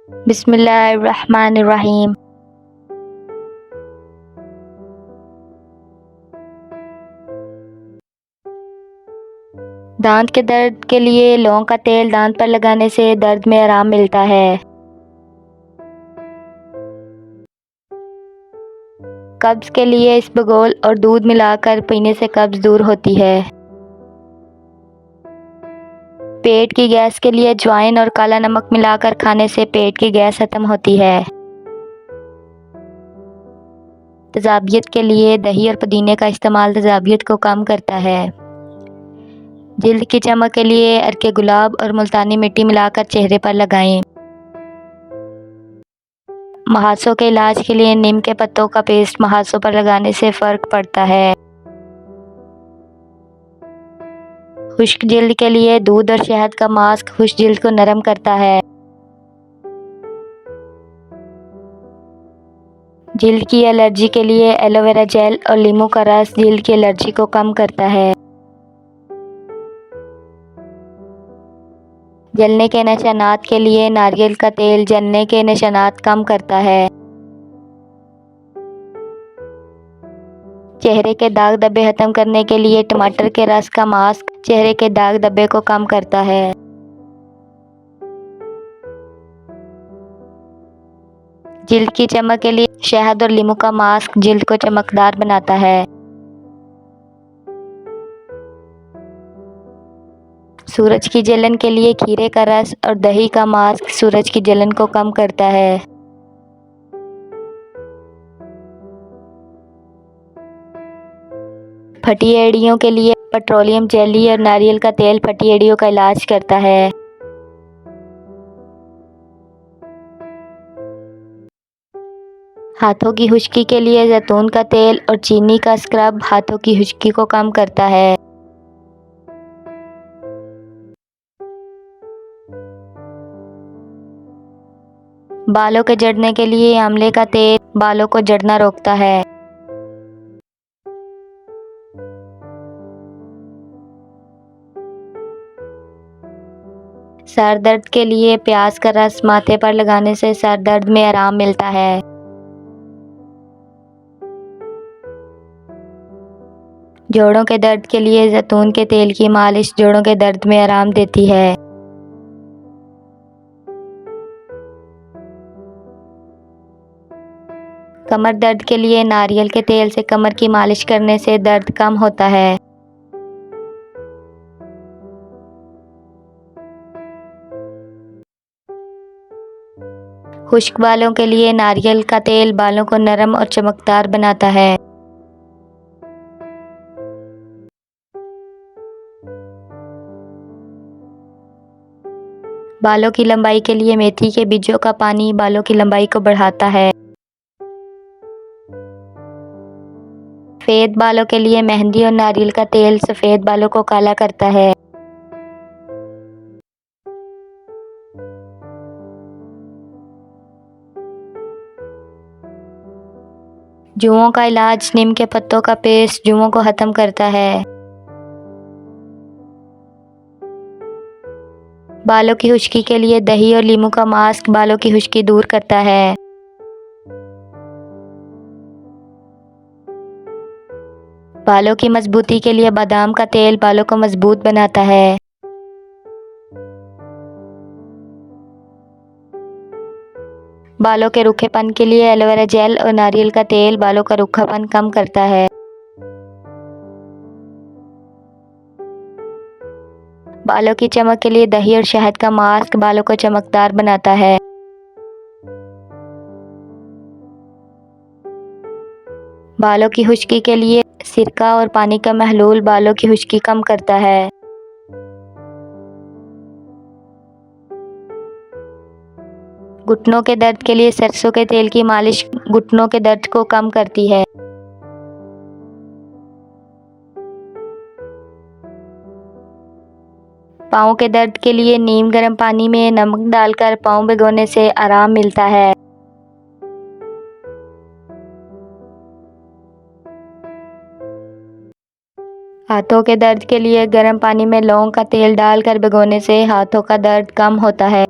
बिस्मिल्लाहिर्रहमानिर्रहीम। दांत के दर्द के लिए लौंग का तेल दांत पर लगाने से दर्द में आराम मिलता है। कब्ज़ के लिए इसबगोल और दूध मिलाकर पीने से कब्ज़ दूर होती है। पेट की गैस के लिए अजवाइन और काला नमक मिलाकर खाने से पेट की गैस खत्म होती है। तेज़ाबियत के लिए दही और पुदीने का इस्तेमाल तेज़ाबियत को कम करता है। जिल्द की चमक के लिए अर्के गुलाब और मुल्तानी मिट्टी मिलाकर चेहरे पर लगाएं। मुहासों के इलाज के लिए नीम के पत्तों का पेस्ट मुहासों पर लगाने से फ़र्क पड़ता है। खुश्क जिल्द के लिए दूध और शहद का मास्क खुश्क जिल्द को नरम करता है। जिल्द की एलर्जी के लिए एलोवेरा जेल और नींबू का रस जिल्द की एलर्जी को कम करता है। जलने के निशानात के लिए नारियल का तेल जलने के निशानात कम करता है। चेहरे के दाग धब्बे खत्म करने के लिए टमाटर के रस का मास्क चेहरे के दाग धब्बे को कम करता है। जिल्द की चमक के लिए शहद और नींबू का मास्क जिल्द को चमकदार बनाता है। सूरज की जलन के लिए खीरे का रस और दही का मास्क सूरज की जलन को कम करता है। फटी एड़ियों के लिए पेट्रोलियम जेली और नारियल का तेल फटी एड़ियों का इलाज करता है। हाथों की खुश्की के लिए जैतून का तेल और चीनी का स्क्रब हाथों की खुश्की को कम करता है। बालों के झड़ने के लिए आंवले का तेल बालों को झड़ना रोकता है। सर दर्द के लिए प्याज का रस माथे पर लगाने से सर दर्द में आराम मिलता है। जोड़ों के दर्द के लिए जैतून के तेल की मालिश जोड़ों के दर्द में आराम देती है। कमर दर्द के लिए नारियल के तेल से कमर की मालिश करने से दर्द कम होता है। खुश्क बालों के लिए नारियल का तेल बालों को नरम और चमकदार बनाता है। बालों की लंबाई के लिए मेथी के बीजों का पानी बालों की लंबाई को बढ़ाता है। सफ़ेद बालों के लिए मेहंदी और नारियल का तेल सफ़ेद बालों को काला करता है। जुओं का इलाज नीम के पत्तों का पेस्ट जुओं को खत्म करता है। बालों की खुश्की के लिए दही और नींबू का मास्क बालों की खुश्की दूर करता है। बालों की मजबूती के लिए बादाम का तेल बालों को मजबूत बनाता है। बालों के रूखेपन के लिए एलोवेरा जेल और नारियल का तेल बालों का रूखापन कम करता है। बालों की चमक के लिए दही और शहद का मास्क बालों को चमकदार बनाता है। बालों की खुश्की के लिए सिरका और पानी का महलूल बालों की खुश्की कम करता है। घुटनों के दर्द के लिए सरसों के तेल की मालिश घुटनों के दर्द को कम करती है। पाँव के दर्द के लिए नीम गर्म पानी में नमक डालकर पाँव भिगोने से आराम मिलता है। हाथों के दर्द के लिए गर्म पानी में लौंग का तेल डालकर भिगोने से हाथों का दर्द कम होता है।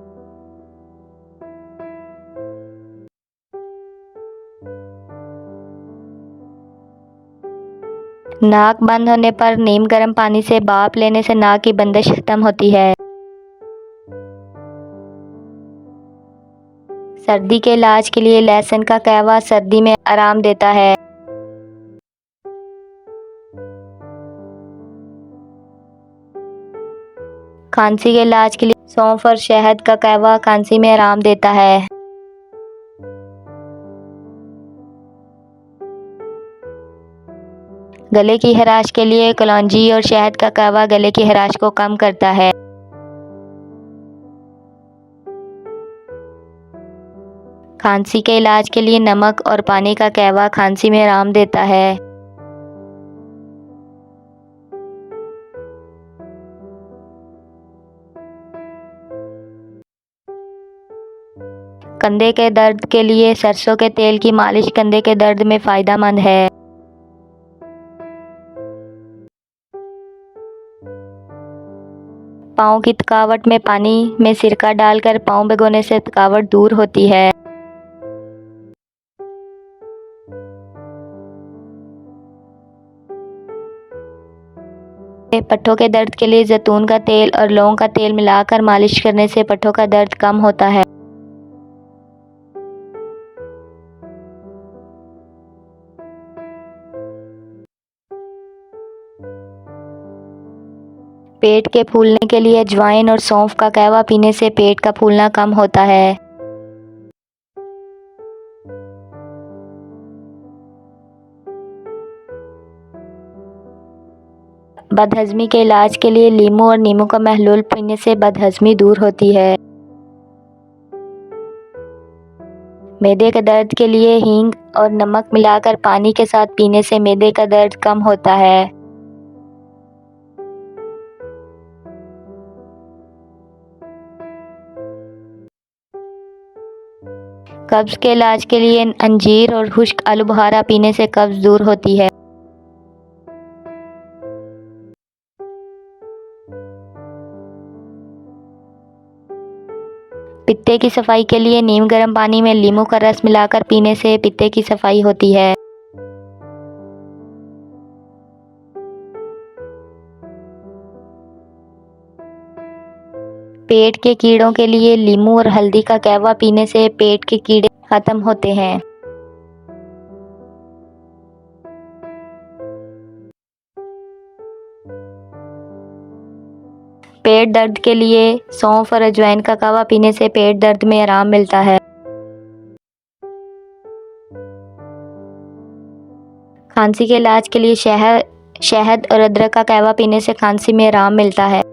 नाक बंद होने पर नीम गर्म पानी से भाप लेने से नाक की बंदिश खत्म होती है। सर्दी के इलाज के लिए लहसुन का कहवा सर्दी में आराम देता है। खांसी के इलाज के लिए सौंफ और शहद का कहवा खांसी में आराम देता है। गले की खराश के लिए कलौंजी और शहद का कहवा गले की खराश को कम करता है। खांसी के इलाज के लिए नमक और पानी का कहवा खांसी में आराम देता है। कंधे के दर्द के लिए सरसों के तेल की मालिश कंधे के दर्द में फायदेमंद है। पाँव की थकावट में पानी में सिरका डालकर पाँव भिगोने से थकावट दूर होती है। पट्ठों के दर्द के लिए जैतून का तेल और लौंग का तेल मिलाकर मालिश करने से पट्ठों का दर्द कम होता है। पेट के फूलने के लिए अजवाइन और सौंफ का कहवा पीने से पेट का फूलना कम होता है। बदहजमी के इलाज के लिए लीमू और नींबू का महलूल पीने से बदहजमी दूर होती है। मैदे के दर्द के लिए हींग और नमक मिलाकर पानी के साथ पीने से मैदे का दर्द कम होता है। कब्ज के इलाज के लिए अंजीर और खुश्क आलू बुखारा पीने से कब्ज दूर होती है। पित्ते की सफाई के लिए नीम गर्म पानी में नींबू का रस मिलाकर पीने से पित्ते की सफाई होती है। पेट के कीड़ों के लिए नींबू और हल्दी का कहवा पीने से पेट के कीड़े खत्म होते हैं। पेट दर्द के लिए सौंफ और अजवाइन का कहवा पीने से पेट दर्द में आराम मिलता है। खांसी के इलाज के लिए शहद और अदरक का कहवा पीने से खांसी में आराम मिलता है।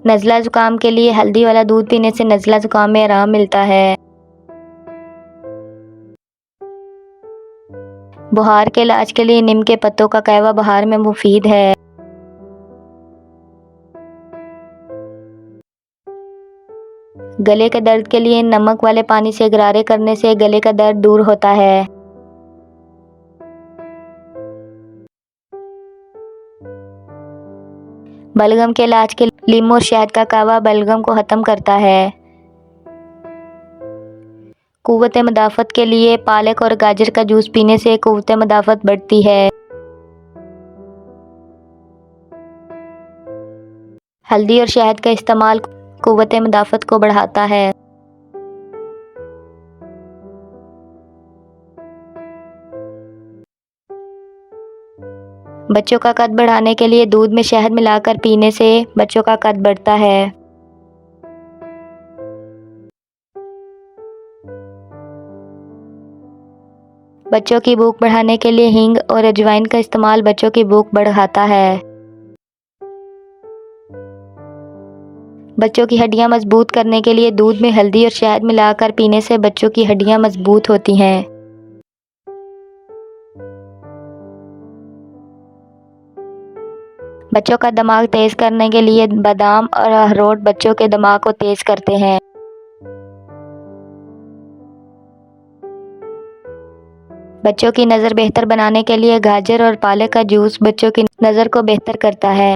नज़ला जुकाम के लिए हल्दी वाला दूध पीने से नज़ला जुकाम में आराम मिलता है। बुखार के इलाज के लिए नीम के पत्तों का कहवा बुखार में मुफीद है। गले के दर्द के लिए नमक वाले पानी से गरारे करने से गले का दर्द दूर होता है। बलगम के इलाज के लिए नींबू और शहद का कहवा बलगम को खत्म करता है। कुव्वत मदाफ़त के लिए पालक और गाजर का जूस पीने से कुव्वत मदाफ़त बढ़ती है। हल्दी और शहद का इस्तेमाल कुव्वत मदाफ़त को बढ़ाता है। बच्चों का कद बढ़ाने के लिए दूध में शहद मिलाकर पीने से बच्चों का कद बढ़ता है। बच्चों की भूख बढ़ाने के लिए हींग और अजवाइन का इस्तेमाल बच्चों की भूख बढ़ाता है। बच्चों की हड्डियां मजबूत करने के लिए दूध में हल्दी और शहद मिलाकर पीने से बच्चों की हड्डियां मजबूत होती हैं। बच्चों का दिमाग तेज करने के लिए बादाम और अखरोट बच्चों के दिमाग को तेज करते हैं। बच्चों की नज़र बेहतर बनाने के लिए गाजर और पालक का जूस बच्चों की नज़र को बेहतर करता है।